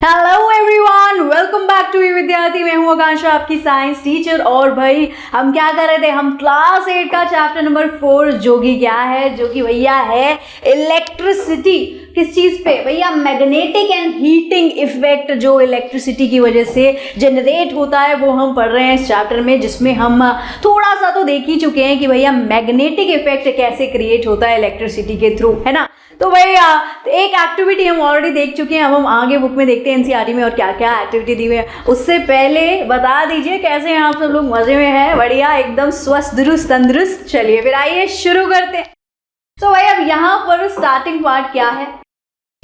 Hello everyone, welcome back to Vidyarthi. मैं हूँ आकांक्षा, आपकी साइंस टीचर। और भाई हम क्या कर रहे थे, हम क्लास 8 का चैप्टर नंबर 4 जो कि क्या है, जो कि भैया है इलेक्ट्रिसिटी। किस चीज़ पे भैया? मैग्नेटिक एंड हीटिंग इफेक्ट जो इलेक्ट्रिसिटी की वजह से जनरेट होता है वो हम पढ़ रहे हैं इस चैप्टर में, जिसमें हम थोड़ा सा तो देख ही चुके हैं कि भैया मैग्नेटिक इफेक्ट कैसे क्रिएट होता है इलेक्ट्रिसिटी के थ्रू, है ना। तो भैया एक एक्टिविटी हम ऑलरेडी देख चुके हैं, अब हम आगे बुक में देखते हैं एनसीईआरटी में और क्या क्या एक्टिविटी दी हुई है। उससे पहले बता दीजिए कैसे हैं आप सब लोग? मजे में हैं? बढ़िया, एकदम स्वस्थ दुरुस्त तंदुरुस्त। चलिए फिर आइए शुरू करते हैं। तो भाई अब यहाँ पर स्टार्टिंग पार्ट क्या है,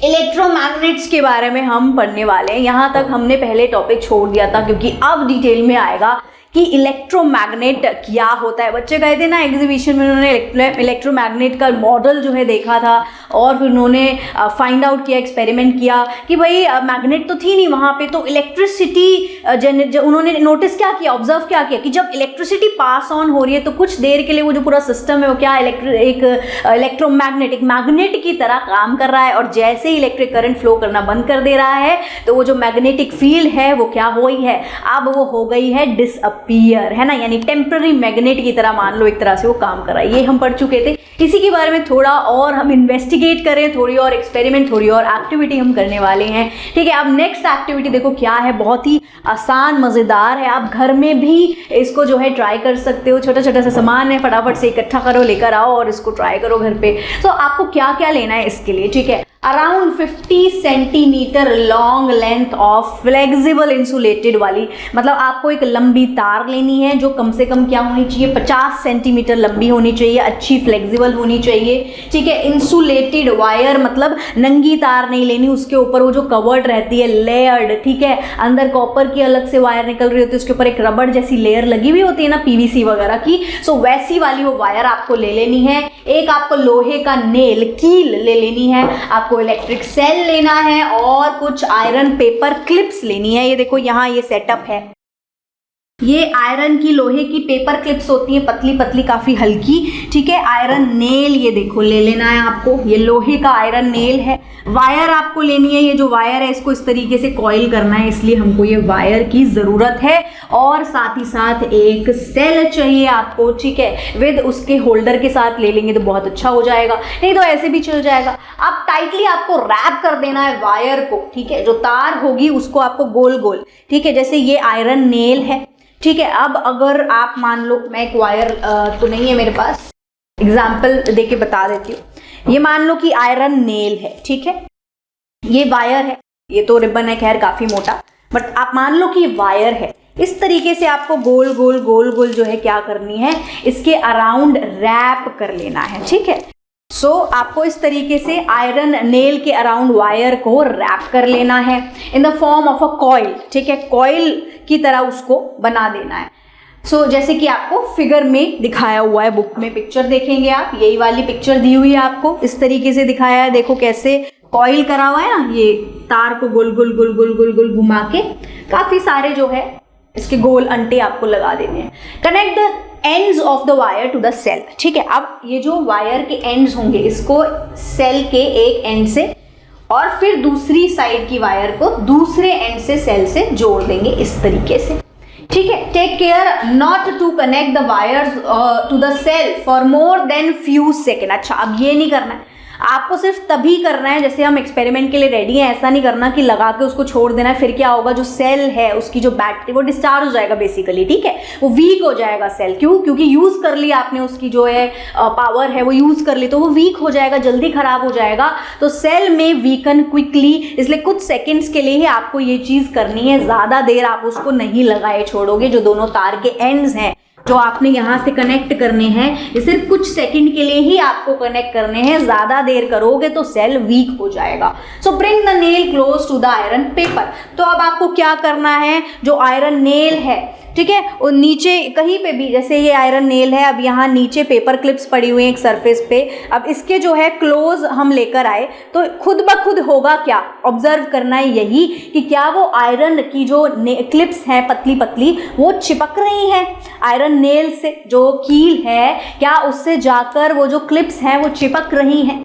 इलेक्ट्रोमैग्नेट्स के बारे में हम पढ़ने वाले हैं। यहाँ तक हमने पहले टॉपिक छोड़ दिया था क्योंकि अब डिटेल में आएगा कि इलेक्ट्रोमैग्नेट क्या होता है। बच्चे गए थे ना एग्जीबिशन में, उन्होंने इलेक्ट्रोमैग्नेट का मॉडल जो है देखा था और फिर उन्होंने फाइंड आउट किया, एक्सपेरिमेंट किया कि भाई मैग्नेट तो थी नहीं वहाँ पे, तो इलेक्ट्रिसिटी उन्होंने नोटिस क्या किया, ऑब्जर्व क्या किया कि जब इलेक्ट्रिसिटी पास ऑन हो रही है तो कुछ देर के लिए वो जो पूरा सिस्टम है वो क्या एक इलेक्ट्रोमैग्नेट, एक मैग्नेट की तरह काम कर रहा है। और जैसे ही इलेक्ट्रिक करंट फ्लो करना बंद कर दे रहा है तो वो जो मैग्नेटिक फील्ड है वो क्या हो गई है, अब वो हो गई है डिसअपीयर, है ना। यानी टेम्पररी मैग्नेट की तरह मान लो एक तरह से वो काम कर रहा है। ये हम पढ़ चुके थे। इसी के बारे में थोड़ा और हम इन्वेस्टिगेट करें, थोड़ी और एक्सपेरिमेंट, थोड़ी और एक्टिविटी हम करने वाले हैं, ठीक है। अब नेक्स्ट एक्टिविटी देखो क्या है, बहुत ही आसान मज़ेदार है। आप घर में भी इसको जो है ट्राई कर सकते हो। छोटा छोटा सा सामान है, फटाफट से इकट्ठा करो, लेकर आओ और इसको ट्राई करो घर पे। तो आपको क्या क्या लेना है इसके लिए, ठीक है। Around 50 centimetre long length of flexible insulated वाली, मतलब आपको एक लंबी तार लेनी है जो कम से कम क्या होनी चाहिए, 50 सेंटीमीटर लंबी होनी चाहिए, अच्छी फ्लेक्सिबल होनी चाहिए, ठीक है। इंसुलेटेड वायर मतलब नंगी तार नहीं लेनी, उसके ऊपर वो जो कवर्ड रहती है लेयर्ड, ठीक है। अंदर कॉपर की अलग से वायर निकल रही होती है, उसके ऊपर एक रबड़ जैसी लेयर लगी हुई होती है ना, पीवीसी वगैरह की। सो वैसी वाली वो वायर आपको ले लेनी है। एक आपको लोहे का नेल कील ले लेनी है, आपको इलेक्ट्रिक सेल लेना है और कुछ आयरन पेपर क्लिप्स लेनी है। ये देखो यहाँ ये सेटअप है, ये आयरन की लोहे की पेपर क्लिप्स होती हैं, पतली पतली काफ़ी हल्की, ठीक है। आयरन नेल ये देखो ले लेना है आपको, ये लोहे का आयरन नेल है। वायर आपको लेनी है, ये जो वायर है इसको इस तरीके से कॉइल करना है, इसलिए हमको ये वायर की ज़रूरत है। और साथ ही साथ एक सेल चाहिए आपको, ठीक है, विद उसके होल्डर के साथ ले लेंगे तो बहुत अच्छा हो जाएगा, नहीं तो ऐसे भी चल जाएगा। अब टाइटली आपको रैप कर देना है वायर को, ठीक है। जो तार होगी उसको आपको गोल गोल, ठीक है, जैसे ये आयरन नेल है, ठीक है। अब अगर आप मान लो, मैं एक वायर तो नहीं है मेरे पास, एग्जाम्पल देके बता देती हूँ। ये मान लो कि आयरन नेल है, ठीक है, ये वायर है, ये तो रिबन है खैर काफ़ी मोटा, बट आप मान लो कि वायर है। इस तरीके से आपको गोल गोल गोल गोल जो है क्या करनी है, इसके अराउंड रैप कर लेना है, ठीक है। सो आपको इस तरीके से आयरन नेल के अराउंड वायर को रैप कर लेना है in the form of a coil, ठीक है। कॉइल की तरह उसको बना देना है। सो जैसे कि आपको फिगर में दिखाया हुआ है, बुक में पिक्चर देखेंगे आप, यही वाली पिक्चर दी हुई है आपको, इस तरीके से दिखाया है। देखो कैसे कॉइल करा हुआ है ना, ये तार को गोल गोल गोल गोल गोल गोल घुमा के काफ़ी सारे जो है इसके गोल अंटे आपको लगा देने हैं। Connect the ends of the wire to the cell, ठीक है। अब ये जो वायर के एंड्स होंगे इसको सेल के एक एंड से और फिर दूसरी साइड की वायर को दूसरे एंड से सेल से जोड़ देंगे इस तरीके से, ठीक है। Take care not to connect the wires to the cell for more than few second. अच्छा, अब ये नहीं करना है, आपको सिर्फ तभी करना है जैसे हम एक्सपेरिमेंट के लिए रेडी हैं। ऐसा नहीं करना कि लगा के उसको छोड़ देना है, फिर क्या होगा, जो सेल है उसकी जो बैटरी वो डिस्चार्ज हो जाएगा बेसिकली, ठीक है, वो वीक हो जाएगा सेल। क्यों? क्योंकि यूज़ कर ली आपने उसकी जो है पावर है वो यूज़ कर ली, तो वो वीक हो जाएगा, जल्दी खराब हो जाएगा। तो सेल में वीकन क्विकली, इसलिए कुछ सेकेंड्स के लिए ही आपको ये चीज़ करनी है, ज़्यादा देर आप उसको नहीं लगाए छोड़ोगे। जो दोनों तार के एंड्स हैं जो आपने यहाँ से कनेक्ट करने हैं, ये सिर्फ कुछ सेकंड के लिए ही आपको कनेक्ट करने हैं, ज़्यादा देर करोगे तो सेल वीक हो जाएगा। So bring the nail close to the iron paper. तो अब आपको क्या करना है, जो आयरन नेल है, ठीक है, और नीचे कहीं पे भी, जैसे ये आयरन नेल है, अब यहाँ नीचे पेपर क्लिप्स पड़ी हुई हैं एक सरफेस पे, अब इसके जो है क्लोज हम लेकर आए तो खुद ब खुद होगा क्या, ऑब्जर्व करना है यही कि क्या वो आयरन की जो क्लिप्स हैं पतली पतली वो चिपक रही हैं आयरन नेल से, जो कील है क्या उससे जाकर वो जो क्लिप्स हैं वो चिपक रही हैं।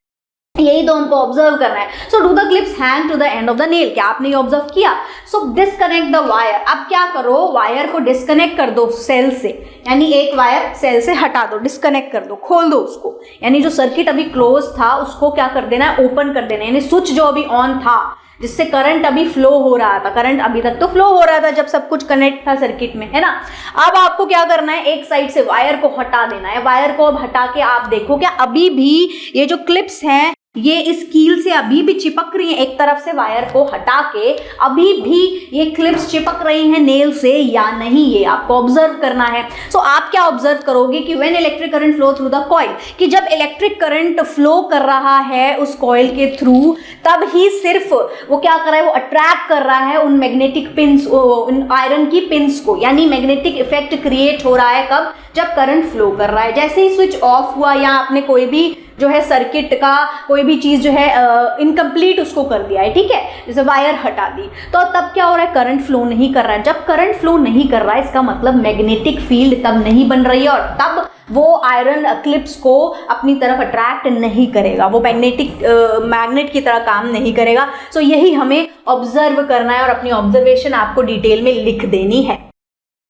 यही तो हमको ऑब्जर्व करना है। So do the clips hang to the end of the nail, क्या आपने ऑब्जर्व किया? सो डिस्कनेक्ट द वायर, अब क्या करो, वायर को डिस्कनेक्ट कर दो सेल से, यानी एक वायर सेल से हटा दो, डिस्कनेक्ट कर दो, खोल दो उसको, यानी जो सर्किट अभी क्लोज था उसको क्या कर देना है, ओपन कर देना है, यानी स्विच जो अभी ऑन था जिससे करंट अभी फ्लो हो रहा था, करंट अभी तक तो फ्लो हो रहा था जब सब कुछ कनेक्ट था सर्किट में, है ना। अब आपको क्या करना है, एक साइड से वायर को हटा देना है, वायर को अब हटा के आप देखो क्या अभी भी ये जो क्लिप्स हैं ये इस कील से अभी भी चिपक रही है, एक तरफ से वायर को हटा के अभी भी ये क्लिप्स चिपक रही हैं नेल से या नहीं, ये आपको ऑब्जर्व करना है। सो आप क्या ऑब्जर्व करोगे कि when electric current flow through the coil, कि जब इलेक्ट्रिक करंट फ्लो कर रहा है उस कॉइल के थ्रू, तब ही सिर्फ वो क्या कर रहा है, वो अट्रैक्ट कर रहा है उन मैग्नेटिक पिंस, उन आयरन की पिंस को, यानी मैग्नेटिक इफेक्ट क्रिएट हो रहा है कब, जब करंट फ्लो कर रहा है। जैसे ही स्विच ऑफ हुआ या आपने कोई भी जो है सर्किट का कोई भी चीज जो है इनकम्प्लीट उसको कर दिया है, ठीक है, जैसे वायर हटा दी, तो तब क्या हो रहा है, करंट फ्लो नहीं कर रहा है। जब करंट फ्लो नहीं कर रहा है इसका मतलब मैग्नेटिक फील्ड तब नहीं बन रही है और तब वो आयरन क्लिप्स को अपनी तरफ अट्रैक्ट नहीं करेगा, वो मैग्नेट की तरह काम नहीं करेगा। सो यही हमें ऑब्जर्व करना है और अपनी ऑब्जर्वेशन आपको डिटेल में लिख देनी है,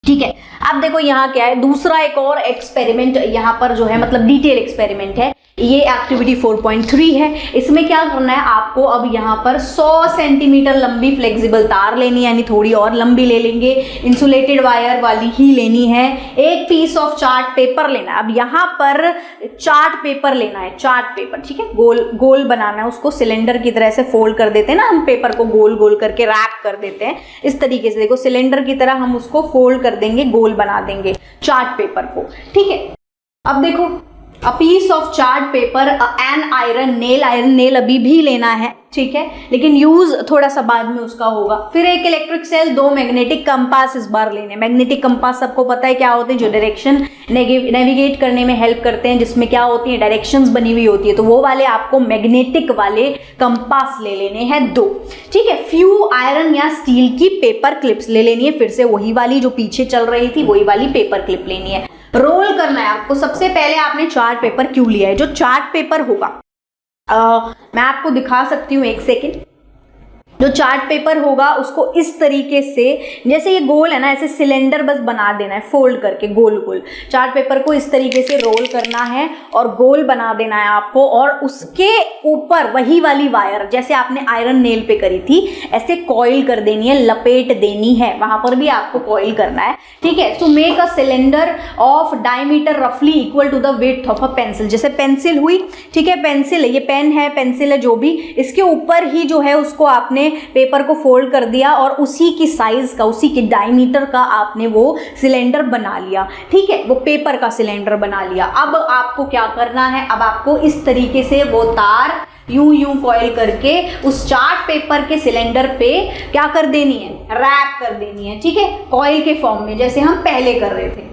ठीक है। अब देखो यहाँ क्या है, दूसरा एक और एक्सपेरिमेंट यहाँ पर जो है मतलब डिटेल एक्सपेरिमेंट है, ये एक्टिविटी 4.3 है। इसमें क्या करना है आपको, अब यहाँ पर 100 सेंटीमीटर लंबी फ्लेक्सिबल तार लेनी है, यानी थोड़ी और लंबी ले लेंगे, इंसुलेटेड वायर वाली ही लेनी है, एक पीस ऑफ चार्ट पेपर लेना है। अब यहाँ पर चार्ट पेपर लेना है, चार्ट पेपर, ठीक है, गोल गोल बनाना है, उसको सिलेंडर की तरह से फोल्ड कर देते हैं ना हम, पेपर को गोल गोल करके रैप कर देते हैं इस तरीके से, देखो सिलेंडर की तरह हम उसको फोल्ड कर देंगे, गोल बना देंगे चार्ट पेपर को, ठीक है। अब देखो a piece of chart paper, an iron nail अभी भी लेना है, ठीक है, लेकिन यूज थोड़ा सा बाद में उसका होगा। फिर एक इलेक्ट्रिक सेल, 2 मैग्नेटिक कंपास इस बार लेने। मैग्नेटिक कंपास सबको पता है क्या होते हैं, जो डायरेक्शन नेविगेट करने में हेल्प करते हैं, जिसमें क्या होती है, डायरेक्शंस बनी हुई होती है, तो वो वाले आपको मैग्नेटिक वाले कंपास ले लेने हैं 2, ठीक है। फ्यू आयरन या स्टील की पेपर क्लिप्स ले लेनी है, फिर से वही वाली जो पीछे चल रही थी वही वाली पेपर क्लिप लेनी है। रोल करना है आपको। सबसे पहले आपने चार्ट पेपर क्यों लिया है, जो चार्ट पेपर होगा मैं आपको दिखा सकती हूँ, एक सेकेंड। जो चार्ट पेपर होगा उसको इस तरीके से, जैसे ये गोल है ना, ऐसे सिलेंडर बस बना देना है फोल्ड करके गोल गोल। चार्ट पेपर को इस तरीके से रोल करना है और गोल बना देना है आपको, और उसके ऊपर वही वाली वायर जैसे आपने आयरन नेल पे करी थी ऐसे कॉइल कर देनी है, लपेट देनी है, वहां पर भी आपको कॉइल करना है, ठीक है। So make a cylinder of diameter रफली equal to the width of a pencil. जैसे पेंसिल हुई, ठीक है, पेंसिल है, ये पेन है, पेंसिल है, जो भी, इसके ऊपर ही जो है उसको आपने पेपर को फोल्ड कर दिया और उसी की साइज का, उसी के डायमीटर का आपने वो सिलेंडर बना लिया, ठीक है, वो पेपर का सिलेंडर बना लिया। अब आपको क्या करना है, अब आपको इस तरीके से वो तार यूं कॉइल करके उस चार्ट पेपर के सिलेंडर पे क्या कर देनी है, रैप कर देनी है, ठीक है, कॉइल के फॉर्म में, जैसे हम पहले कर रहे थे।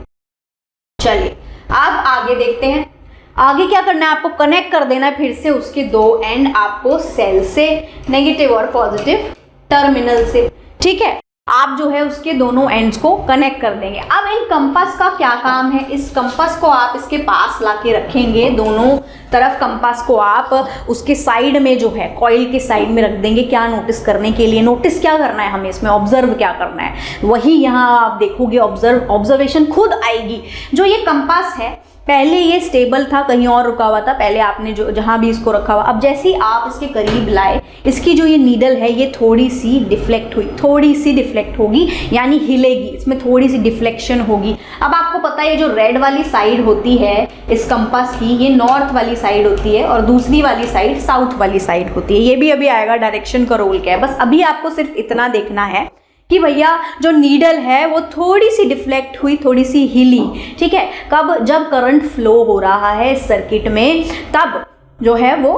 चलिए अब आगे देखते हैं। आगे क्या करना है, आपको कनेक्ट कर देना है फिर से उसके 2 एंड आपको सेल से, नेगेटिव और पॉजिटिव टर्मिनल से, ठीक है। आप जो है उसके दोनों एंड्स को कनेक्ट कर देंगे। अब इन कंपास का क्या काम है, इस कंपास को आप इसके पास लाके रखेंगे, दोनों तरफ कंपास को आप उसके साइड में जो है कॉइल के साइड में रख देंगे। क्या नोटिस करने के लिए, नोटिस क्या करना है हमें इसमें, ऑब्जर्व क्या करना है, वही यहाँ आप देखोगे, ऑब्जर्वेशन खुद आएगी। जो ये कंपास है पहले ये स्टेबल था, कहीं और रुका हुआ था, पहले आपने जो जहाँ भी इसको रखा हुआ, अब जैसे ही आप इसके करीब लाए, इसकी जो ये नीडल है ये थोड़ी सी डिफ्लेक्ट हुई, थोड़ी सी डिफ्लेक्ट होगी, यानी हिलेगी, इसमें थोड़ी सी डिफ्लेक्शन होगी। अब आपको पता है ये जो रेड वाली साइड होती है इस कंपास की, ये नॉर्थ वाली साइड होती है और दूसरी वाली साइड साउथ वाली साइड होती है। ये भी अभी आएगा, डायरेक्शन का रोल क्या है, बस अभी आपको सिर्फ इतना देखना है कि भैया जो नीडल है वो थोड़ी सी डिफ्लेक्ट हुई, थोड़ी सी हिली, ठीक है। कब, जब करंट फ्लो हो रहा है सर्किट में, तब जो है वो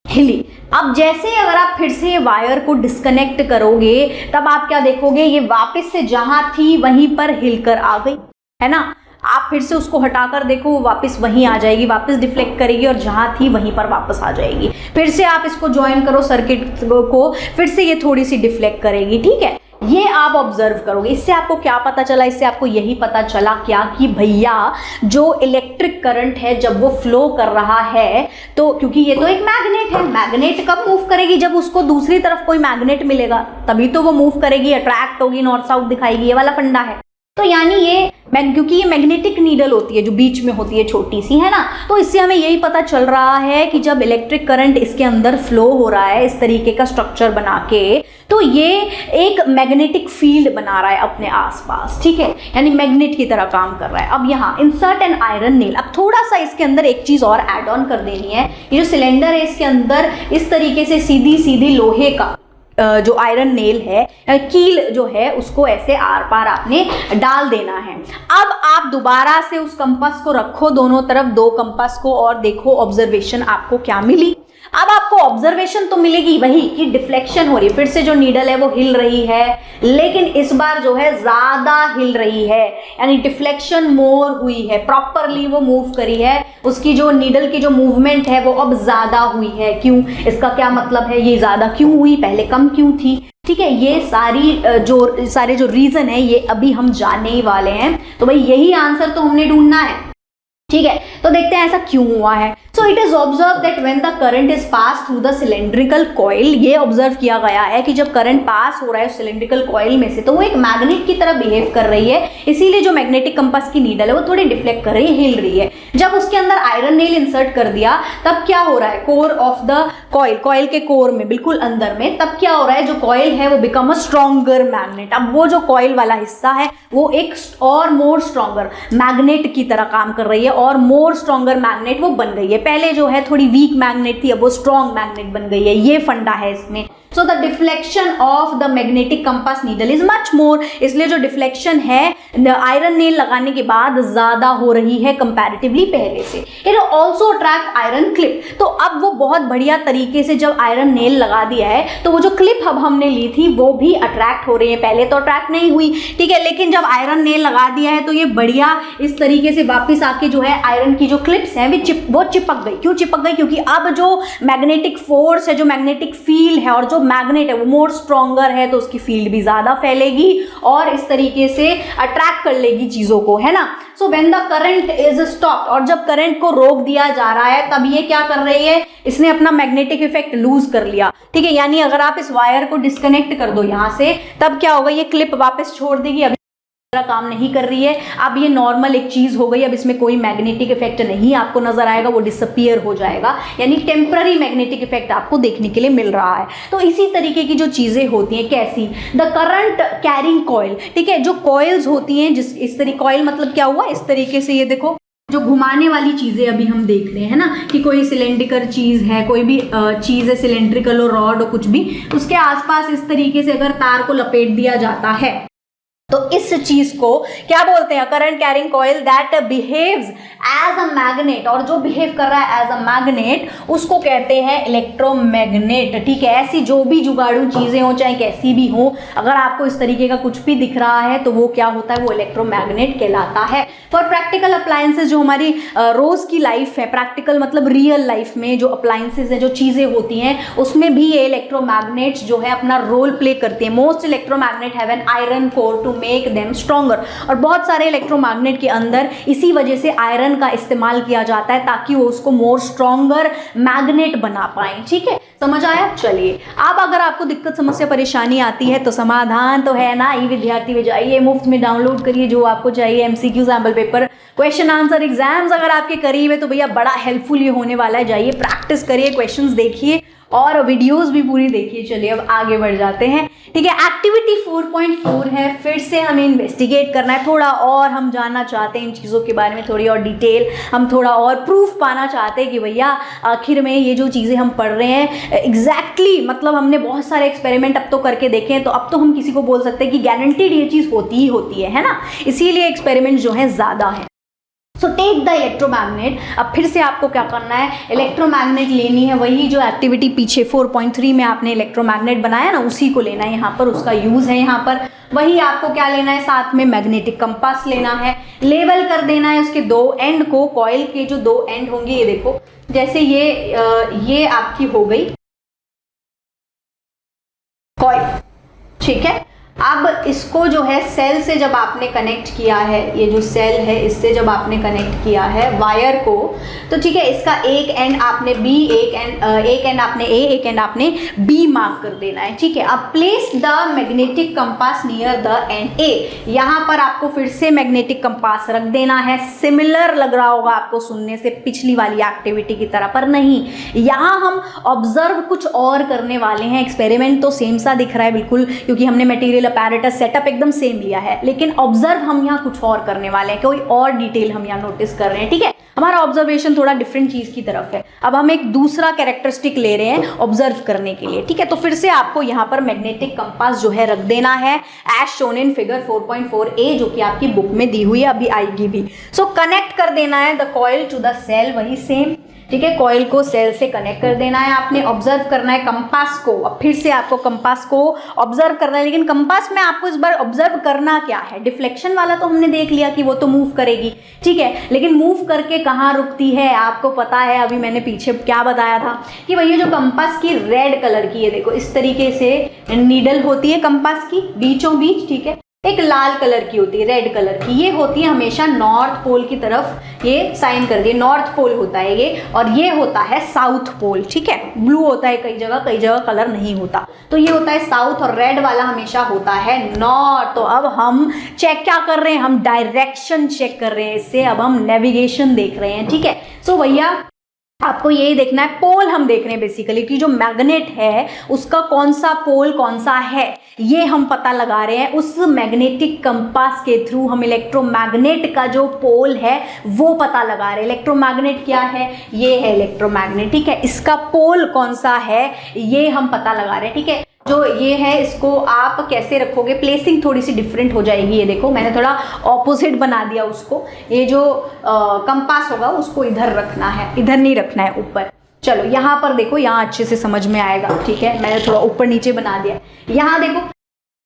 हिली। अब जैसे अगर आप फिर से वायर को डिस्कनेक्ट करोगे तब आप क्या देखोगे, ये वापस से जहां थी वहीं पर हिलकर आ गई, है ना। आप फिर से उसको हटाकर देखो, वो वापस वहीं आ जाएगी, वापस डिफ्लेक्ट करेगी और जहां थी वहीं पर वापस आ जाएगी। फिर से आप इसको ज्वाइन करो सर्किट को, फिर से ये थोड़ी सी डिफ्लेक्ट करेगी, ठीक है। ये आप ऑब्जर्व करोगे। इससे आपको क्या पता चला, इससे आपको यही पता चला क्या कि भैया जो इलेक्ट्रिक करंट है जब वो फ्लो कर रहा है तो क्योंकि ये तो एक मैग्नेट है, मैग्नेट कब मूव करेगी, जब उसको दूसरी तरफ कोई मैग्नेट मिलेगा तभी तो वो मूव करेगी, अट्रैक्ट होगी, नॉर्थ साउथ दिखाएगी, ये वाला फंडा है। तो यानी ये क्योंकि ये मैग्नेटिक नीडल होती है जो बीच में होती है छोटी सी, है ना, तो इससे हमें यही पता चल रहा है कि जब इलेक्ट्रिक करंट इसके अंदर फ्लो हो रहा है इस तरीके का स्ट्रक्चर बना के, तो ये एक मैग्नेटिक फील्ड बना रहा है अपने आसपास, ठीक है, यानी मैग्नेट की तरह काम कर रहा है। अब यहाँ इंसर्ट एन आयरन नेल, अब थोड़ा सा इसके अंदर एक चीज और ऐड ऑन कर देनी है। ये जो सिलेंडर है इसके अंदर इस तरीके से सीधी सीधी लोहे का जो आयरन नेल है, कील जो है उसको ऐसे आर पार आपने डाल देना है। अब आप दोबारा से उस कंपास को रखो दोनों तरफ, दो कंपास को, और देखो ऑब्जर्वेशन आपको क्या मिली। अब आपको ऑब्जर्वेशन तो मिलेगी वही कि डिफ्लेक्शन हो रही है, फिर से जो नीडल है वो हिल रही है, लेकिन इस बार जो है ज्यादा हिल रही है, यानी डिफ्लेक्शन मोर हुई है, प्रॉपरली वो मूव करी है, उसकी जो नीडल की जो मूवमेंट है वो अब ज्यादा हुई है। क्यों, इसका क्या मतलब है, ये ज्यादा क्यों हुई, पहले कम क्यों थी, ठीक है, ये सारे जो रीजन है ये अभी हम जानने ही वाले हैं। तो भाई यही आंसर तो हमने ढूंढना है, ठीक है। तो देखते हैं ऐसा क्यों हुआ है। So it is observe that when the current is pass through the cylindrical coil, ये ऑब्जर्व किया गया है कि जब करंट पास हो रहा है सिलेंड्रिकल कॉइल में से तो वो एक मैग्नेट की तरह बिहेव कर रही है, इसीलिए जो मैग्नेटिक कंपास की नीडल है वो थोड़ी डिफ्लेक्ट कर रही है, हिल रही है। जब उसके अंदर आयरन नेल इंसर्ट कर दिया तब क्या हो रहा है, core of the coil, coil के कोर में बिल्कुल अंदर में, तब क्या हो रहा है, जो कॉइल है वो बिकम अ स्ट्रॉन्गर मैग्नेट। अब वो जो कॉइल वाला हिस्सा है वो एक और मोर स्ट्रॉन्गर मैग्नेट की तरह काम कर रही है और मोर स्ट्रॉन्गर मैग्नेट वो बन गई है। पहले जो है थोड़ी वीक मैग्नेट थी, अब वो स्ट्रॉन्ग मैग्नेट बन गई है, ये फंडा है इसमें। So the deflection of the magnetic compass needle is much more, इसलिए जो डिफ्लेक्शन है आयरन नेल लगाने के बाद ज्यादा हो रही है कंपैरेटिवली पहले से। It also attract iron clip, तो अब वो बहुत बढ़िया तरीके से जब आयरन नेल लगा दिया है तो वो जो क्लिप अब हमने ली थी वो भी अट्रैक्ट हो रही है, पहले तो अट्रैक्ट नहीं हुई, ठीक है, लेकिन जब आयरन नेल लगा दिया है तो ये बढ़िया इस तरीके से वापस आके जो है आयरन की जो क्लिप्स हैं वो चिपक गई। क्यों चिपक गई, क्योंकि अब जो मैग्नेटिक फोर्स है, जो मैग्नेटिक फील्ड है और जो मैग्नेट है वो मोर स्ट्रॉन्गर है, तो उसकी फील्ड भी ज्यादा फैलेगी और इस तरीके से अट्रैक्ट कर लेगी चीजों को, है ना। So when the current is stopped, और जब करंट को रोक दिया जा रहा है तब ये क्या कर रही है, इसने अपना मैग्नेटिक इफेक्ट लूज कर लिया, ठीक है, यानी अगर आप इस वायर को डिस्कनेक्ट कर दो यहां से तब क्या होगा, ये क्लिप वापस छोड़ देगी, अभी काम नहीं कर रही है, अब ये नॉर्मल एक चीज हो गई, अब इसमें कोई मैग्नेटिक इफेक्ट नहीं आपको नजर आएगा, वो डिसअपीयर हो जाएगा, यानी टेम्पररी मैग्नेटिक इफेक्ट आपको देखने के लिए मिल रहा है। तो इसी तरीके की जो चीजें होती हैं, कैसी, द करंट कैरिंग कॉइल, ठीक है, जो कॉइल्स होती हैं, जिस इस तरीके, कॉइल मतलब क्या हुआ, इस तरीके से ये देखो जो घुमाने वाली चीजें अभी हम देख रहे हैं ना, कि कोई सिलेंड्रिकल चीज है, कोई भी चीज है सिलेंड्रिकल और रॉड और कुछ भी, उसके आसपास इस तरीके से अगर तार को लपेट दिया जाता है तो इस चीज को क्या बोलते हैं, current carrying coil that behaves as a magnet, और जो बिहेव कर रहा है एज अ मैग्नेट उसको कहते हैं इलेक्ट्रोमैग्नेट, ठीक है। ऐसी जो भी जुगाड़ू चीजें हो चाहे कैसी भी हो, अगर आपको इस तरीके का कुछ भी दिख रहा है तो वो क्या होता है, वो इलेक्ट्रोमैग्नेट कहलाता है। फॉर प्रैक्टिकल अप्लायंसेज, जो हमारी रोज की लाइफ है, प्रैक्टिकल मतलब रियल लाइफ में जो अप्लायंसेज है, जो चीजें होती हैं, उसमें भी ये इलेक्ट्रोमैग्नेट्स जो है अपना रोल प्ले करती है। Most electromagnet have an iron core to make them stronger, और बहुत सारे इलेक्ट्रोमैग्नेट के अंदर इसी वजह से आयरन का इस्तेमाल किया जाता है ताकि वो उसको मोर स्ट्रॉन्गर मैग्नेट बना पाए, ठीक है, समझ आया। चलिए, अब अगर आपको दिक्कत समस्या परेशानी आती है तो समाधान तो है ना, ई विद्यार्थी में जाइए, मुफ्त में डाउनलोड करिए जो आपको चाहिए, MCQ, sample paper, question answer exams अगर आपके करीब है तो भैया बड़ा हेल्पफुल ये होने वाला है, जाइए प्रैक्टिस करिए, क्वेश्चंस देखिए और वीडियोस भी पूरी देखिए। चलिए अब आगे बढ़ जाते हैं, ठीक है। एक्टिविटी 4.4 है, फिर से हमें इन्वेस्टिगेट करना है, थोड़ा और हम जानना चाहते हैं इन चीज़ों के बारे में, थोड़ी और डिटेल, हम थोड़ा और प्रूफ पाना चाहते हैं कि भैया आखिर में ये जो चीज़ें हम पढ़ रहे हैं एग्जैक्टली मतलब हमने बहुत सारे एक्सपेरिमेंट अब तो करके देखे हैं, तो अब तो हम किसी को बोल सकते हैं कि गारंटीड ये चीज़ होती ही होती है ना, इसीलिए एक्सपेरिमेंट जो है ज़्यादा है। सो टेक द इलेक्ट्रोमैग्नेट, अब फिर से आपको क्या करना है, इलेक्ट्रोमैग्नेट लेनी है, वही जो एक्टिविटी पीछे 4.3 में आपने इलेक्ट्रोमैग्नेट बनाया ना, उसी को लेना है यहाँ पर, उसका यूज है यहाँ पर। वही आपको क्या लेना है, साथ में मैग्नेटिक कंपास लेना है, लेवल कर देना है उसके दो एंड को, कॉइल के जो दो एंड होंगे, ये देखो जैसे ये आपकी हो गई कॉइल, ठीक है। अब इसको जो है सेल से जब आपने कनेक्ट किया है, ये जो सेल है इससे जब आपने कनेक्ट किया है वायर को, तो ठीक है, इसका एक एंड आपने बी, एक एंड आपने ए, एक एंड आपने बी मार्क कर देना है। ठीक है, अब place the magnetic compass near the end A, यहाँ पर आपको फिर से मैग्नेटिक कंपास रख देना है। सिमिलर लग रहा होगा आपको सुनने से पिछली वाली एक्टिविटी की तरह, पर नहीं, यहाँ हम ऑब्जर्व कुछ और करने वाले हैं। एक्सपेरिमेंट तो सेम सा दिख रहा है बिल्कुल, क्योंकि हमने मटेरियल अपैरेटस सेटअप एकदम सेम लिया है, लेकिन ऑब्जर्व हम यहाँ कुछ और करने वाले हैं, कोई और डिटेल हम यहाँ नोटिस कर रहे हैं। ठीक है, हमारा ऑब्जर्वेशन थोड़ा डिफरेंट चीज की तरफ है। अब हम एक दूसरा कैरेक्टरिस्टिक ले रहे हैं ऑब्जर्व करने के लिए। ठीक है, तो फिर से आपको यहाँ पर मैग्नेटिक कंपास जो है रख देना है as shown in figure 4.4a, जो कि आपकी बुक में दी हुई है, अभी आएगी भी। सो कनेक्ट कर देना है the coil to the cell, वही सेम। ठीक है, कॉइल को सेल से कनेक्ट कर देना है आपने। ऑब्जर्व करना है कंपास को, अब फिर से आपको कंपास को ऑब्जर्व करना है, लेकिन कंपास में आपको इस बार ऑब्जर्व करना क्या है। डिफ्लेक्शन वाला तो हमने देख लिया कि वो तो मूव करेगी, ठीक है, लेकिन मूव करके कहाँ रुकती है आपको पता है। अभी मैंने पीछे क्या बताया था कि भैया जो कंपास की रेड कलर की है, देखो इस तरीके से नीडल होती है कंपास की बीचों बीच, ठीक है, एक लाल कलर की होती है, रेड कलर की, ये होती है हमेशा नॉर्थ पोल की तरफ। ये साइन कर दिए, नॉर्थ पोल होता है ये, और ये होता है साउथ पोल। ठीक है, ब्लू होता है कई जगह कलर नहीं होता, तो ये होता है साउथ, और रेड वाला हमेशा होता है नॉर्थ। तो अब हम चेक क्या कर रहे हैं, हम डायरेक्शन चेक कर रहे हैं इससे, अब हम नेविगेशन देख रहे हैं। ठीक है, सो भैया आपको यही देखना है, पोल हम देख रहे हैं बेसिकली कि जो मैग्नेट है उसका कौन सा पोल कौन सा है, ये हम पता लगा रहे हैं। उस मैग्नेटिक कंपास के थ्रू हम इलेक्ट्रोमैग्नेट का जो पोल है वो पता लगा रहे हैं। इलेक्ट्रोमैग्नेट क्या है, ये है इलेक्ट्रोमैग्नेट। ठीक है, इसका पोल कौन सा है ये हम पता लगा रहे हैं। ठीक है, जो ये है इसको आप कैसे रखोगे, प्लेसिंग थोड़ी सी डिफरेंट हो जाएगी। ये देखो मैंने थोड़ा ऑपोजिट बना दिया उसको, ये जो कंपास होगा उसको इधर रखना है, इधर नहीं रखना है, ऊपर। चलो यहाँ पर देखो, यहाँ अच्छे से समझ में आएगा। ठीक है, मैंने थोड़ा ऊपर नीचे बना दिया। यहाँ देखो,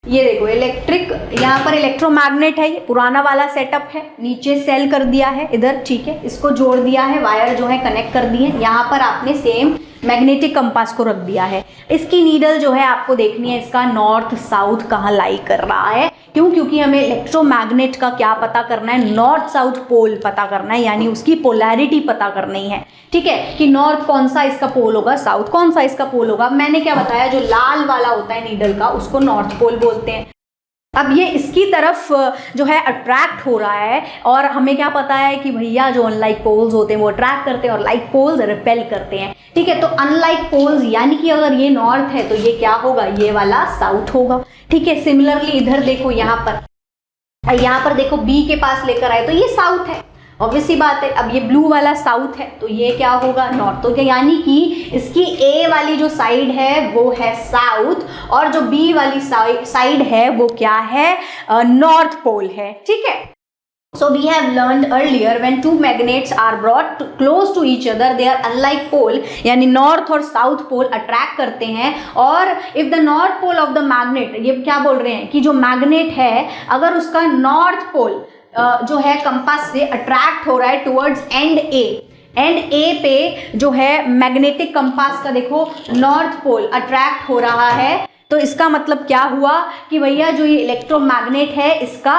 ये देखो इलेक्ट्रिक, यहाँ पर इलेक्ट्रोमैग्नेट है, ये पुराना वाला सेटअप है, नीचे सेल कर दिया है इधर। ठीक है, इसको जोड़ दिया है, वायर जो है कनेक्ट कर दिए, यहाँ पर आपने सेम मैग्नेटिक कंपास को रख दिया है। इसकी नीडल जो है आपको देखनी है, इसका नॉर्थ साउथ कहाँ लाई कर रहा है। क्यों, क्योंकि हमें इलेक्ट्रोमैग्नेट का क्या पता करना है, नॉर्थ साउथ पोल पता करना है, यानी उसकी पोलैरिटी पता करनी है। ठीक है, कि नॉर्थ कौन सा इसका पोल होगा, साउथ कौन सा इसका पोल होगा। मैंने क्या बताया, जो लाल वाला होता है नीडल का उसको नॉर्थ पोल बोलते हैं। अब ये इसकी तरफ जो है अट्रैक्ट हो रहा है, और हमें क्या पता है कि भैया जो अनलाइक पोल्स होते हैं वो अट्रैक्ट करते हैं और लाइक पोल्स रिपेल करते हैं। ठीक है, तो अनलाइक पोल्स यानी कि अगर ये नॉर्थ है तो ये क्या होगा, ये वाला साउथ होगा। ठीक है, सिमिलरली इधर देखो, यहाँ पर देखो बी के पास लेकर आए तो ये साउथ है, ऑब्वियस सी बात है। अब ये ब्लू वाला साउथ है तो ये क्या होगा, नॉर्थ। तो क्या, यानी कि इसकी ए वाली जो साइड है वो है साउथ, और जो बी वाली साइड है वो क्या है, नॉर्थ पोल है। ठीक है, so we have learned earlier when two magnets are brought close to each other they are unlike pole, यानी नॉर्थ और साउथ पोल अट्रैक्ट करते हैं। और if the north pole of the magnet, ये क्या बोल रहे हैं कि जो मैग्नेट है अगर उसका नॉर्थ पोल जो है कंपास से अट्रैक्ट हो रहा है टुवर्ड्स एंड ए पे जो है मैग्नेटिक कंपास का देखो नॉर्थ पोल अट्रैक्ट हो रहा है, तो इसका मतलब क्या हुआ कि भैया जो ये इलेक्ट्रोमैग्नेट है इसका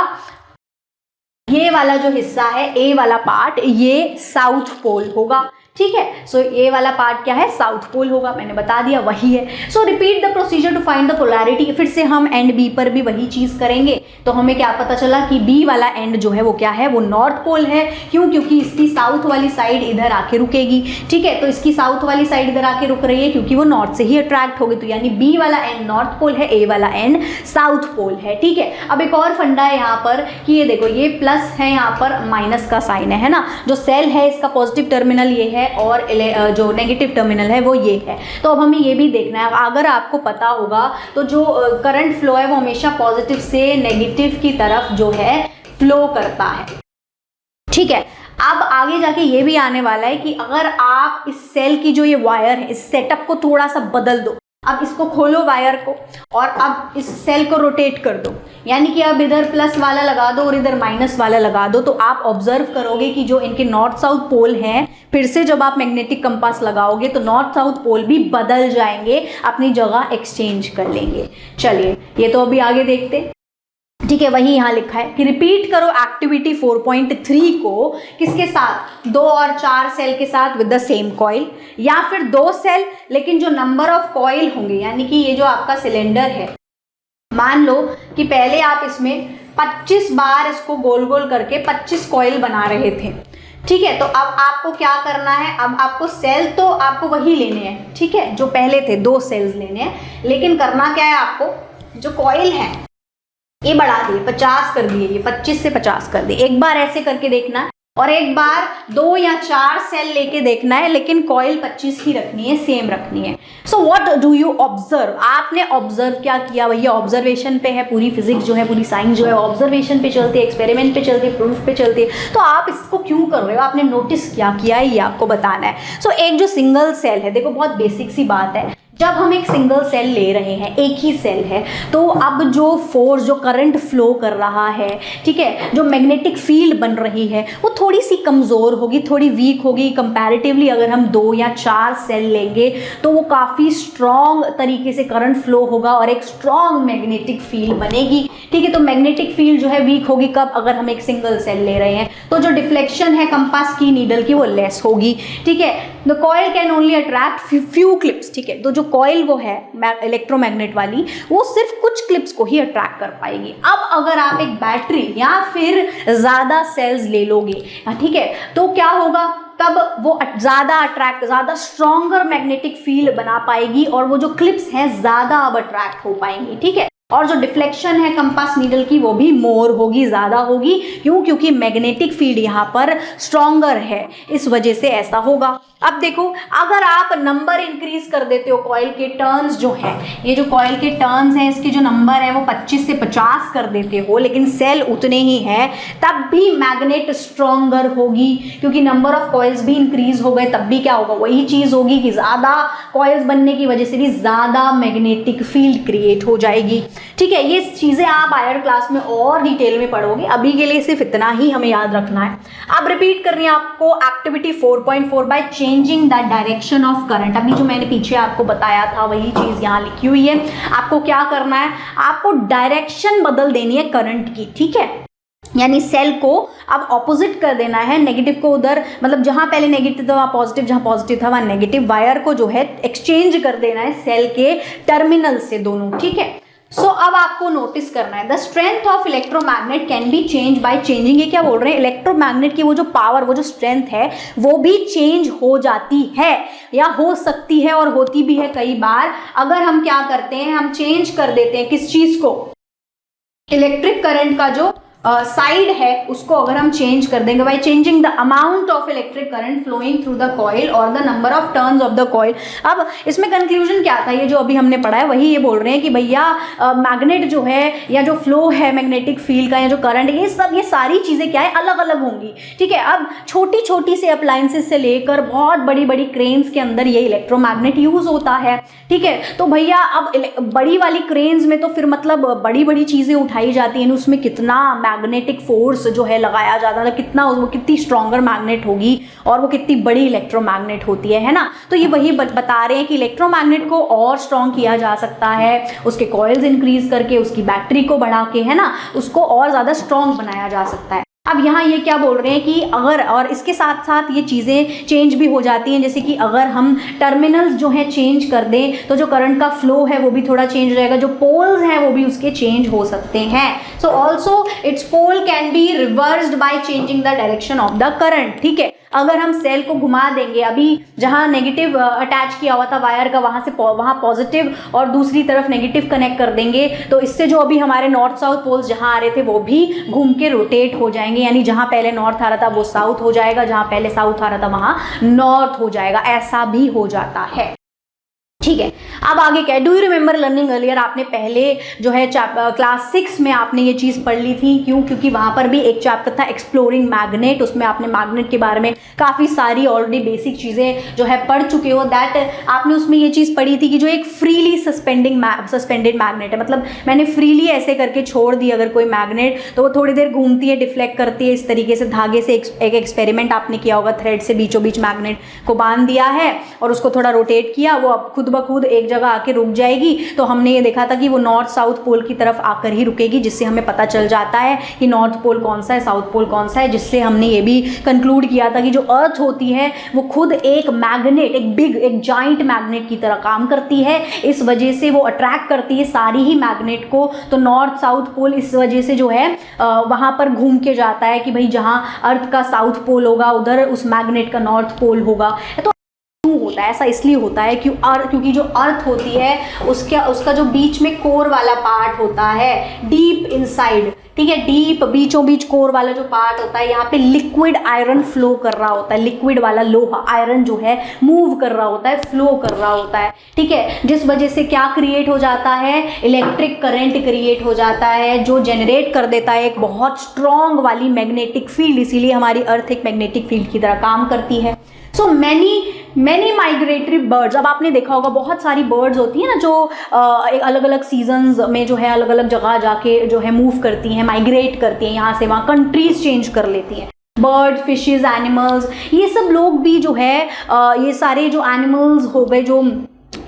ये वाला जो हिस्सा है, ए वाला पार्ट, ये साउथ पोल होगा। ठीक है, सो ये वाला पार्ट क्या है, साउथ पोल होगा, मैंने बता दिया वही है। So repeat the procedure to find the polarity. फिर से हम एंड बी पर भी वही चीज करेंगे, तो हमें क्या पता चला कि बी वाला एंड जो है वो क्या है, वो नॉर्थ पोल है। क्यों, क्योंकि इसकी साउथ वाली साइड इधर आके रुकेगी। ठीक है, तो इसकी साउथ वाली साइड इधर आके रुक रही है क्योंकि वो नॉर्थ से ही अट्रैक्ट होगी, तो यानी बी वाला एंड नॉर्थ पोल है, ए वाला एंड साउथ पोल है। ठीक है, अब एक और फंडा है यहाँ पर कि ये देखो ये प्लस है, यहाँ पर माइनस का साइन है ना, जो सेल है इसका पॉजिटिव टर्मिनल ये है और जो नेगेटिव टर्मिनल है वो ये है। तो अब हमें ये भी देखना है, अगर आपको पता होगा तो जो करंट फ्लो है वो हमेशा पॉजिटिव से नेगेटिव की तरफ जो है फ्लो करता है। ठीक है, अब आगे जाके ये भी आने वाला है कि अगर आप इस सेल की जो ये वायर है इस सेटअप को थोड़ा सा बदल दो, अब इसको खोलो वायर को और अब इस सेल को रोटेट कर दो, यानी कि अब इधर प्लस वाला लगा दो और इधर माइनस वाला लगा दो। तो आप ऑब्जर्व करोगे कि जो इनके नॉर्थ साउथ पोल हैं, फिर से जब आप मैग्नेटिक कंपास लगाओगे तो नॉर्थ साउथ पोल भी बदल जाएंगे, अपनी जगह एक्सचेंज कर लेंगे। चलिए ये तो अभी आगे देखते हैं। ठीक है, वही यहाँ लिखा है कि रिपीट करो एक्टिविटी 4.3 को किसके साथ, 2 और 4 सेल के साथ विद द सेम कॉइल, या फिर 2 सेल लेकिन जो नंबर ऑफ कॉइल होंगे, यानी कि ये जो आपका सिलेंडर है, मान लो कि पहले आप इसमें 25 बार इसको गोल गोल करके 25 कॉइल बना रहे थे। ठीक है, तो अब आपको क्या करना है, अब आपको सेल तो आपको वही लेने हैं, ठीक है, जो पहले थे 2 सेल्स लेने हैं, लेकिन करना क्या है, आपको जो कॉइल है ये बढ़ा दिए, 50 कर दिए, ये 25 से 50 कर दिए। एक बार ऐसे करके देखना है और एक बार 2 या 4 सेल लेके देखना है, लेकिन कॉइल 25 ही रखनी है, सेम रखनी है। So what do you observe, आपने ऑब्जर्व क्या किया भैया, ऑब्जर्वेशन पे है पूरी फिजिक्स जो है, पूरी साइंस जो है ऑब्जर्वेशन पे चलती है, एक्सपेरिमेंट पे चलती है, प्रूफ पे चलती है। तो आप इसको क्यों कर रहे हो, आपने नोटिस क्या किया है, ये आपको बताना है। सो एक जो सिंगल सेल है, देखो बहुत बेसिक सी बात है, जब हम एक सिंगल सेल ले रहे हैं, एक ही सेल है, तो अब जो फोर्स, जो करंट फ्लो कर रहा है, ठीक है, जो मैग्नेटिक फील्ड बन रही है, वो थोड़ी सी कमज़ोर होगी, थोड़ी वीक होगी कंपैरेटिवली। अगर हम 2 या 4 सेल लेंगे तो वो काफ़ी स्ट्रॉन्ग तरीके से करंट फ्लो होगा और एक स्ट्रॉन्ग मैग्नेटिक फील्ड बनेगी। ठीक है, तो मैग्नेटिक फील्ड जो है वीक होगी कब, अगर हम एक सिंगल सेल ले रहे हैं, तो जो डिफ्लेक्शन है कंपास की नीडल की वो लेस होगी। ठीक है, the coil can only attract few clips. ठीक है, तो जो कॉइल वो है इलेक्ट्रोमैग्नेट वाली, वो सिर्फ कुछ क्लिप्स को ही अट्रैक्ट कर पाएगी। अब अगर आप एक बैटरी या फिर ज़्यादा सेल्स ले लोगे, ठीक है, तो क्या होगा, तब वो ज़्यादा अट्रैक्ट, ज़्यादा स्ट्रॉन्गर मैग्नेटिक फील्ड बना पाएगी और वो जो क्लिप्स हैं ज़्यादा अब अट्रैक्ट हो पाएंगी। ठीक है, और जो डिफ्लेक्शन है कंपास नीडल की वो भी मोर होगी, ज़्यादा होगी। क्यों, क्योंकि मैग्नेटिक फील्ड यहाँ पर स्ट्रॉन्गर है, इस वजह से ऐसा होगा। अब देखो, अगर आप नंबर इंक्रीज कर देते हो, कॉइल के टर्न्स जो है, ये जो कॉइल के टर्न्स हैं इसके जो नंबर है वो 25 से 50 कर देते हो, लेकिन सेल उतने ही हैं, तब भी मैग्नेट स्ट्रॉन्गर होगी, क्योंकि नंबर ऑफ कॉइल्स भी इंक्रीज हो गए, तब भी क्या होगा, वही चीज़ होगी कि ज़्यादा कॉइल्स बनने की वजह से भी ज़्यादा मैग्नेटिक फील्ड क्रिएट हो जाएगी। ठीक है, ये चीज़ें आप हायर क्लास में और डिटेल में पढ़ोगे, अभी के लिए सिर्फ इतना ही हमें याद रखना है। अब रिपीट करनी है आपको activity 4.4 bye changing the direction of current. अभी जो मैंने पीछे आपको बताया था वही चीज़ यहाँ लिखी हुई है। आपको क्या करना है, आपको डायरेक्शन बदल देनी है करंट की। ठीक है, यानी सेल को अब ऑपोजिट कर देना है, नेगेटिव को उधर, मतलब जहां पहले नेगेटिव था वहां पॉजिटिव, जहां पॉजिटिव था वहां नेगेटिव, वायर को जो है एक्सचेंज कर देना है सेल के टर्मिनल से दोनों। ठीक है, सो अब आपको नोटिस करना है, the strength of electromagnet can be change by changing. ये क्या बोल रहे हैं, इलेक्ट्रोमैग्नेट की वो जो पावर, वो जो स्ट्रेंथ है वो भी चेंज हो जाती है, या हो सकती है और होती भी है कई बार। अगर हम क्या करते हैं, हम चेंज कर देते हैं किस चीज को, इलेक्ट्रिक करंट का जो साइड है उसको अगर हम चेंज कर देंगे by changing the amount of electric current flowing through the coil और the number of turns of the coil. अब इसमें कंक्लूजन क्या था, ये जो अभी हमने पढ़ा है वही ये बोल रहे हैं कि भैया मैग्नेट जो है या जो फ्लो है मैग्नेटिक फील्ड का या जो करंट, ये सब, ये सारी चीज़ें क्या है, अलग अलग होंगी। ठीक है, अब छोटी छोटी से अप्लायंसेस से लेकर बहुत बड़ी बड़ी क्रेन्स के अंदर ये इलेक्ट्रोमैग्नेट यूज होता है। ठीक है, तो भैया अब बड़ी वाली क्रेन्स में तो फिर मतलब बड़ी बड़ी चीज़ें उठाई जाती हैं, उसमें कितना मैग्नेटिक फोर्स जो है लगाया जाता है, कितना वो कितनी स्ट्रॉन्गर मैग्नेट होगी और वो कितनी बड़ी इलेक्ट्रोमैग्नेट होती है ना। तो ये वही बता रहे हैं कि इलेक्ट्रोमैग्नेट को और स्ट्रॉन्ग किया जा सकता है, उसके कॉइल्स इंक्रीज करके, उसकी बैटरी को बढ़ा के, है ना, उसको और ज़्यादा स्ट्रॉन्ग बनाया जा सकता है। अब यहाँ ये क्या बोल रहे हैं कि अगर, और इसके साथ साथ ये चीज़ें चेंज भी हो जाती हैं, जैसे कि अगर हम टर्मिनल्स जो है चेंज कर दें तो जो करंट का फ्लो है वो भी थोड़ा चेंज हो जाएगा, जो पोल्स हैं वो भी उसके चेंज हो सकते हैं। So also its pole can be reversed by changing the direction of the current. ठीक है, अगर हम सेल को घुमा देंगे, अभी जहाँ नेगेटिव अटैच किया हुआ था वायर का, वहाँ से वहाँ पॉजिटिव और दूसरी तरफ नेगेटिव कनेक्ट कर देंगे, तो इससे जो अभी हमारे नॉर्थ साउथ पोल्स जहाँ आ रहे थे वो भी घूम के रोटेट हो जाएंगे, यानी जहाँ पहले नॉर्थ आ रहा था वो साउथ हो जाएगा, जहाँ पहले साउथ आ रहा था वहाँ नॉर्थ हो जाएगा, ऐसा भी हो जाता है। ठीक है। अब आगे क्या है, do you remember learning earlier, आपने पहले जो है क्लास 6 में आपने ये चीज़ पढ़ ली थी। क्यों? क्योंकि वहाँ पर भी एक चैप्टर था एक्सप्लोरिंग मैग्नेट, उसमें आपने मैग्नेट के बारे में काफ़ी सारी ऑलरेडी बेसिक चीज़ें जो है पढ़ चुके हो। दैट आपने उसमें ये चीज़ पढ़ी थी कि जो एक फ्रीली सस्पेंडेड मैग्नेट है, मतलब मैंने फ्रीली ऐसे करके छोड़ दी अगर कोई मैग्नेट, तो वो थोड़ी देर घूमती है, डिफ्लेक्ट करती है, इस तरीके से धागे से एक एक्सपेरिमेंट आपने किया होगा, थ्रेड से बीचों बीच मैग्नेट को बांध दिया है और उसको थोड़ा रोटेट किया, वो अब खुद ब खुद एक जगह आके रुक जाएगी। तो हमने ये देखा था कि वो नॉर्थ साउथ पोल की तरफ आकर ही रुकेगी, जिससे हमें पता चल जाता है कि नॉर्थ पोल कौन सा है, साउथ पोल कौन सा है, जिससे हमने ये भी कंक्लूड किया था कि जो अर्थ होती है वो खुद एक मैग्नेट, एक जाइंट मैग्नेट की तरह काम करती है। इस वजह से वो अट्रैक्ट करती है सारी ही मैग्नेट को। तो नॉर्थ साउथ पोल इस वजह से जो है वहाँ पर घूम के जाता है कि भाई जहाँ अर्थ का साउथ पोल होगा उधर उस मैग्नेट का नॉर्थ पोल होगा। तो होता है ऐसा इसलिए होता है क्योंकि जो अर्थ होती है उसका जो बीच में कोर वाला पार्ट होता है, डीप इनसाइड, ठीक है, डीप बीचों बीच कोर वाला जो पार्ट होता है, यहाँ पे लिक्विड आयरन फ्लो कर रहा होता है, लिक्विड वाला लोहा आयरन जो है मूव कर रहा होता है, फ्लो कर रहा होता है, ठीक है, जिस वजह से क्या क्रिएट हो जाता है, इलेक्ट्रिक करंट क्रिएट हो जाता है, जो जनरेट कर देता है एक बहुत स्ट्रॉन्ग वाली मैग्नेटिक फील्ड। इसीलिए हमारी अर्थ एक मैग्नेटिक फील्ड की तरह काम करती है। सो मैनी माइग्रेटरी बर्ड्स, अब आपने देखा होगा बहुत सारी बर्ड्स होती है ना जो अलग अलग सीजन्स में जो है अलग अलग जगह जाके जो है मूव करती हैं, माइग्रेट करती हैं, यहाँ से वहाँ कंट्रीज चेंज कर लेती हैं। बर्ड, फिशेज, एनिमल्स, ये सब लोग भी जो है ये सारे जो एनिमल्स हो गए, जो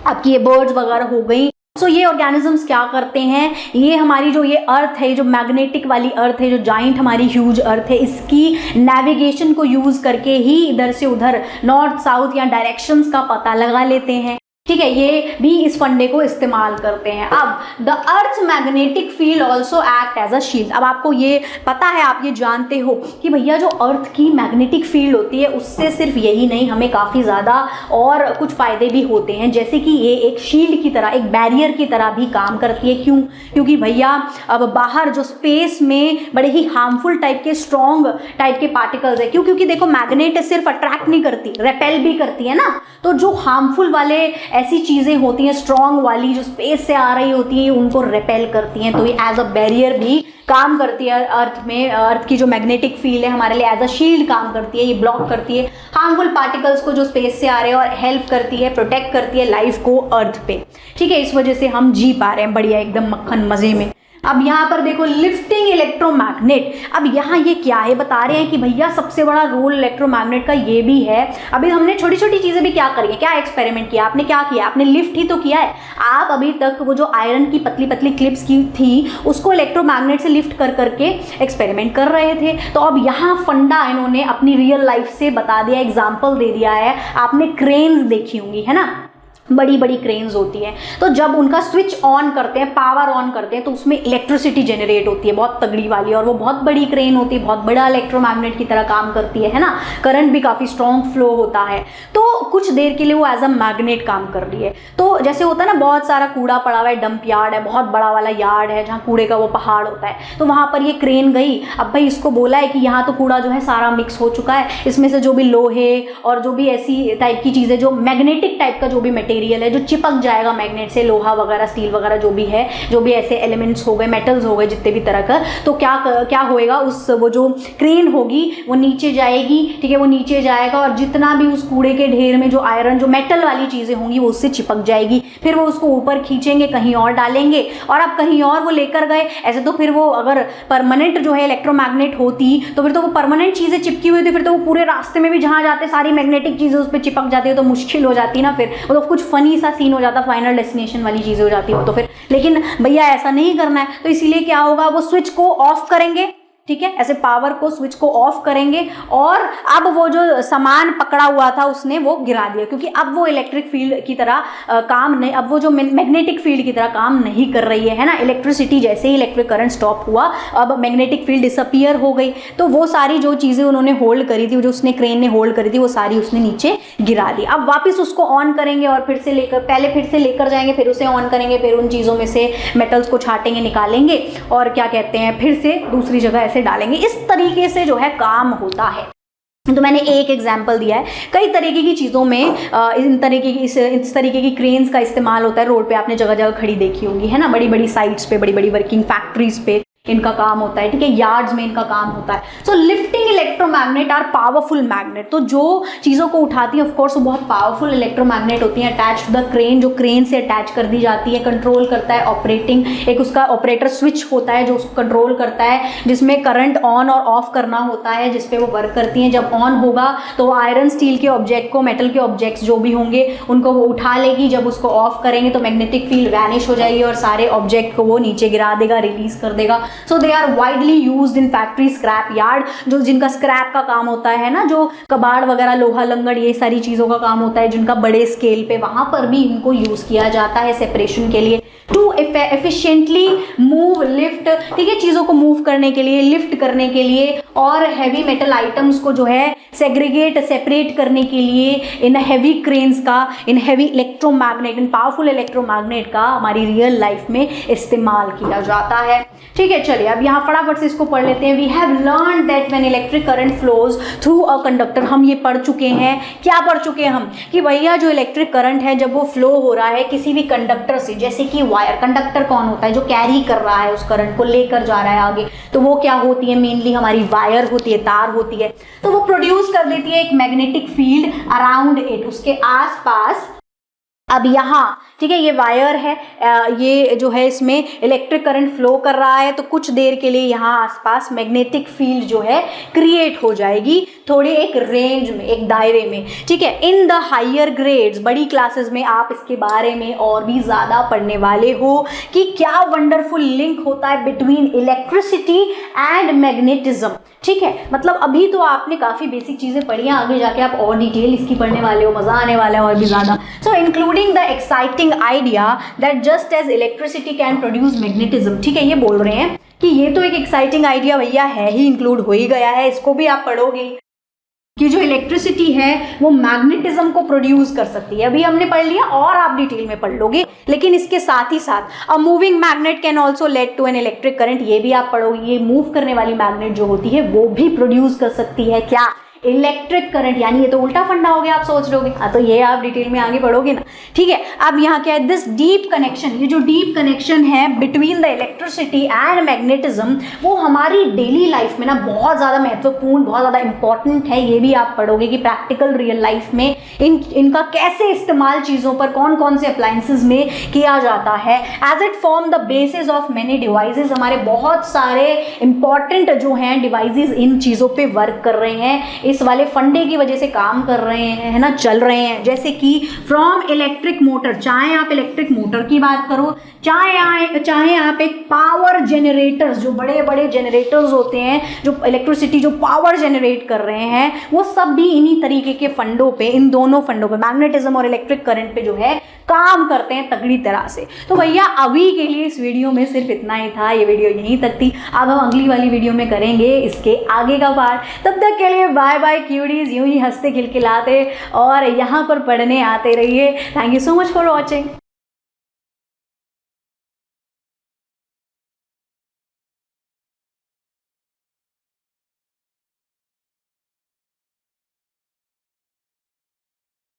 आपकी ये बर्ड्स वगैरह हो गई, सो ये ऑर्गेनिजम्स क्या करते हैं, ये हमारी जो ये अर्थ है, जो मैग्नेटिक वाली अर्थ है, जो जाइंट हमारी ह्यूज अर्थ है, इसकी नेविगेशन को यूज करके ही इधर से उधर नॉर्थ साउथ या डायरेक्शंस का पता लगा लेते हैं। ठीक है, ये भी इस फंडे को इस्तेमाल करते हैं। अब the earth magnetic field also act as a shield. अब आपको ये पता है, आप ये जानते हो कि भैया जो अर्थ की मैग्नेटिक फील्ड होती है उससे सिर्फ यही नहीं, हमें काफ़ी ज़्यादा और कुछ फ़ायदे भी होते हैं, जैसे कि ये एक शील्ड की तरह, एक बैरियर की तरह भी काम करती है। क्यों? क्योंकि भैया अब बाहर जो स्पेस में बड़े ही हार्मफुल टाइप के, स्ट्रॉन्ग टाइप के पार्टिकल्स है। क्यों? क्योंकि देखो मैग्नेट सिर्फ अट्रैक्ट नहीं करती, रेपेल भी करती है ना। तो जो हार्मफुल वाले ऐसी चीज़ें होती हैं, स्ट्रॉन्ग वाली जो स्पेस से आ रही होती है, उनको रेपेल करती हैं। तो ये एज अ बैरियर भी काम करती है अर्थ में। अर्थ की जो मैग्नेटिक फील्ड है हमारे लिए एज अ शील्ड काम करती है, ये ब्लॉक करती है हार्मफुल पार्टिकल्स को जो स्पेस से आ रहे हैं, और हेल्प करती है, प्रोटेक्ट करती है लाइफ को अर्थ पे। ठीक है, इस वजह से हम जी पा रहे हैं बढ़िया एकदम मक्खन मज़े में। अब यहाँ पर देखो लिफ्टिंग इलेक्ट्रोमैग्नेट। अब यहाँ ये क्या है, बता रहे हैं कि भैया सबसे बड़ा रोल इलेक्ट्रोमैग्नेट का ये भी है। अभी हमने छोटी छोटी चीज़ें भी क्या करी है, क्या एक्सपेरिमेंट किया आपने, क्या किया आपने, लिफ्ट ही तो किया है। आप अभी तक वो जो आयरन की पतली पतली क्लिप्स की थी उसको इलेक्ट्रोमैग्नेट से लिफ्ट कर करके एक्सपेरिमेंट कर रहे थे। तो अब यहाँ फंडा इन्होंने अपनी रियल लाइफ से बता दिया, एग्जाम्पल दे दिया है। आपने क्रेन्स देखी होंगी, है ना, बड़ी बड़ी क्रेन्स होती हैं। तो जब उनका स्विच ऑन करते हैं, पावर ऑन करते हैं, तो उसमें इलेक्ट्रिसिटी जनरेट होती है बहुत तगड़ी वाली, और वो बहुत बड़ी क्रेन होती है, बहुत बड़ा इलेक्ट्रोमैग्नेट की तरह काम करती है ना। करंट भी काफ़ी स्ट्रॉन्ग फ्लो होता है। तो कुछ देर के लिए वो एज अ मैग्नेट काम कर रही है। तो जैसे होता है ना, बहुत सारा कूड़ा पड़ा हुआ है, डंप यार्ड है, बहुत बड़ा वाला यार्ड है जहाँ कूड़े का वो पहाड़ होता है, तो वहाँ पर ये क्रेन गई। अब भाई इसको बोला है कि यहाँ तो कूड़ा जो है सारा मिक्स हो चुका है, इसमें से जो भी लोहे और जो भी ऐसी टाइप की चीज़ें, जो मैग्नेटिक टाइप का जो भी मटेरियल है जो चिपक जाएगा मैग्नेट से, लोहा वगैरह, स्टील वगैरह जो भी है, जो भी ऐसे एलिमेंट्स हो गए, मेटल्स हो गए जितने भी तरह का, तो क्या होएगा, उस वो जो क्रेन होगी वो नीचे जाएगी। ठीक है, वो नीचे जाएगा और जितना भी उस कूड़े के ढेर में जो आयरन, जो मेटल वाली चीज़ें होंगी वो उससे चिपक जाएगी। फिर वो उसको ऊपर खींचेंगे, कहीं और डालेंगे, और अब कहीं और वो लेकर गए। ऐसे तो फिर वो अगर परमानेंट जो है इलेक्ट्रोमैग्नेट होती तो फिर तो वो परमानेंट चीज़ें चिपकी हुई थी, फिर तो वो पूरे रास्ते में भी जहाँ जाते सारी मैग्नेटिक चीज़ें उस पर चिपक जाती है, तो मुश्किल हो जाती ना, फिर वो तो कुछ फनी सा सीन हो जाता, फाइनल डेस्टिनेशन वाली चीज़ें हो जाती हो तो फिर। लेकिन भैया ऐसा नहीं करना है, तो इसीलिए क्या होगा, वो स्विच को ऑफ करेंगे। ठीक है, ऐसे पावर को, स्विच को ऑफ करेंगे, और अब वो जो सामान पकड़ा हुआ था उसने वो गिरा दिया, क्योंकि अब वो इलेक्ट्रिक फील्ड की तरह काम नहीं, अब वो जो मैग्नेटिक फील्ड की तरह काम नहीं कर रही है ना। इलेक्ट्रिसिटी जैसे ही इलेक्ट्रिक करंट स्टॉप हुआ, अब मैग्नेटिक फील्ड डिसअपियर हो गई। तो वो सारी जो चीज़ें उन्होंने होल्ड करी थी, जो उसने क्रेन ने होल्ड करी थी, वो सारी उसने नीचे गिरा दी। अब वापस उसको ऑन करेंगे और फिर से लेकर जाएंगे, फिर उसे ऑन करेंगे, फिर उन चीज़ों में से मेटल्स को छाटेंगे, निकालेंगे, और क्या कहते हैं, फिर से दूसरी जगह से डालेंगे। इस तरीके से जो है काम होता है। तो मैंने एक एग्जाम्पल दिया है। कई तरीके की चीज़ों में इस तरीके की क्रेन्स का इस्तेमाल होता है। रोड पे आपने जगह जगह खड़ी देखी होंगी, है ना, बड़ी बड़ी साइट्स पे, बड़ी बड़ी वर्किंग फैक्ट्रीज पे इनका काम होता है, ठीक है, यार्ड्स में इनका काम होता है। So lifting electromagnet are powerful magnet. तो जो चीज़ों को उठाती है, ऑफ कोर्स वो बहुत पावरफुल इलेक्ट्रोमैग्नेट होती हैं, अटैच टू द क्रेन, जो क्रेन से अटैच कर दी जाती है, कंट्रोल करता है ऑपरेटिंग, एक उसका ऑपरेटर स्विच होता है जो उसको कंट्रोल करता है, जिसमें करंट ऑन और ऑफ करना होता है, जिसपे वो वर्क करती हैं। जब ऑन होगा तो आयरन स्टील के ऑब्जेक्ट को, मेटल के ऑब्जेक्ट्स जो भी होंगे उनको वो उठा लेगी। जब उसको ऑफ करेंगे तो मैग्नेटिक फील्ड वैनिश हो जाएगी और सारे ऑब्जेक्ट को वो नीचे गिरा देगा, रिलीज कर देगा। So they are widely used in factory scrap yard, जो जिनका स्क्रैप का काम होता है ना, जो कबाड़ वगैरह, लोहा लंगड़, ये सारी चीज़ों का काम होता है जिनका बड़े स्केल पे, वहाँ पर भी इनको यूज़ किया जाता है सेपरेशन के लिए। टू एफिशिएंटली मूव लिफ्ट, ठीक है, चीज़ों को मूव करने के लिए, लिफ्ट करने के लिए, और हैवी मेटल आइटम्स को जो है सेपरेट करने के लिए इन हैवी क्रेन्स का, in heavy electromagnet, in powerful electromagnet का हमारी रियल लाइफ में इस्तेमाल किया जाता है। ठीक है, चलिए अब यहाँ फटाफट से इसको पढ़ लेते हैं। We have learn that when electric current flows through a conductor. हम ये पढ़ चुके हैं, क्या पढ़ चुके हैं हम, कि भैया जो इलेक्ट्रिक करंट है जब वो फ्लो हो रहा है किसी भी कंडक्टर से, जैसे कि वायर, कंडक्टर कौन होता है, जो कैरी कर रहा है उस करंट को, लेकर जा रहा है आगे, तो वो क्या होती है, मेनली हमारी वायर होती है, तार होती है। तो वो प्रोड्यूस कर देती है एक मैग्नेटिक फील्ड अराउंड इट, उसके आसपास। अब यहाँ, ठीक है, ये वायर है, ये जो है इसमें इलेक्ट्रिक करंट फ्लो कर रहा है, तो कुछ देर के लिए यहाँ आसपास मैग्नेटिक फील्ड जो है क्रिएट हो जाएगी, थोड़े एक रेंज में, एक दायरे में, ठीक है। इन द हायर ग्रेड्स, बड़ी क्लासेस में आप इसके बारे में और भी ज़्यादा पढ़ने वाले हो कि क्या वंडरफुल लिंक होता है बिटवीन इलेक्ट्रिसिटी एंड मैग्नेटिज्म, ठीक है। मतलब अभी तो आपने काफ़ी बेसिक चीज़ें पढ़ी हैं, आगे जाके आप और डिटेल इसकी पढ़ने वाले हो, मज़ा आने वाला है और भी ज़्यादा। So including the exciting idea that just as electricity can produce magnetism, ठीक है, ये बोल रहे हैं कि ये तो एक एक्साइटिंग आइडिया भैया है ही, इंक्लूड हो ही गया है, इसको भी आप पढ़ोगे कि जो इलेक्ट्रिसिटी है वो मैग्नेटिज्म को प्रोड्यूस कर सकती है। अभी हमने पढ़ लिया और आप डिटेल में पढ़ लोगे, लेकिन इसके साथ ही साथ a moving magnet can also lead to an electric current, ये भी आप पढ़ोगे। ये मूव करने वाली मैग्नेट जो होती है वो भी प्रोड्यूस कर सकती है क्या, इलेक्ट्रिक करंट। यानी ये तो उल्टा फंडा हो गया, आप सोच रहोगे, हाँ तो ये आप डिटेल में आगे पढ़ोगे ना, ठीक है। अब यहाँ क्या है, दिस डीप कनेक्शन, ये जो डीप कनेक्शन है between the electricity and magnetism, वो हमारी डेली लाइफ में ना बहुत ज़्यादा महत्वपूर्ण, बहुत ज़्यादा इंपॉर्टेंट है। ये भी आप पढ़ोगे कि प्रैक्टिकल रियल लाइफ में इनका कैसे इस्तेमाल चीज़ों पर, कौन कौन से अप्लायंसेज में किया जाता है। As it form the basis of many devices, हमारे बहुत सारे इंपॉर्टेंट जो हैं डिवाइसेज इन चीज़ों पे वर्क कर रहे हैं, इस वाले फंडे की वजह से काम कर रहे हैं, है ना, चल रहे हैं। जैसे कि फ्रॉम इलेक्ट्रिक मोटर, चाहे आप इलेक्ट्रिक मोटर की बात करो, चाहे आप एक पावर जनरेटर्स, जो बड़े बड़े जनरेटर्स होते हैं जो इलेक्ट्रिसिटी, जो पावर जनरेट कर रहे हैं, वो सब भी इन्हीं तरीके के फंडों पे, इन दोनों फंडों पे, मैग्नेटिज्म और इलेक्ट्रिक करंट पे जो है काम करते हैं तगड़ी तरह से। तो भैया अभी के लिए इस वीडियो में सिर्फ इतना ही था, ये वीडियो यहीं तक थी। अब हम अगली वाली वीडियो में करेंगे इसके आगे का पार्ट। तब तक के लिए बाय बाय क्यूडीज, यूं ही हंसते खिलखिलाते और यहाँ पर पढ़ने आते रहिए। Thank you so much for watching.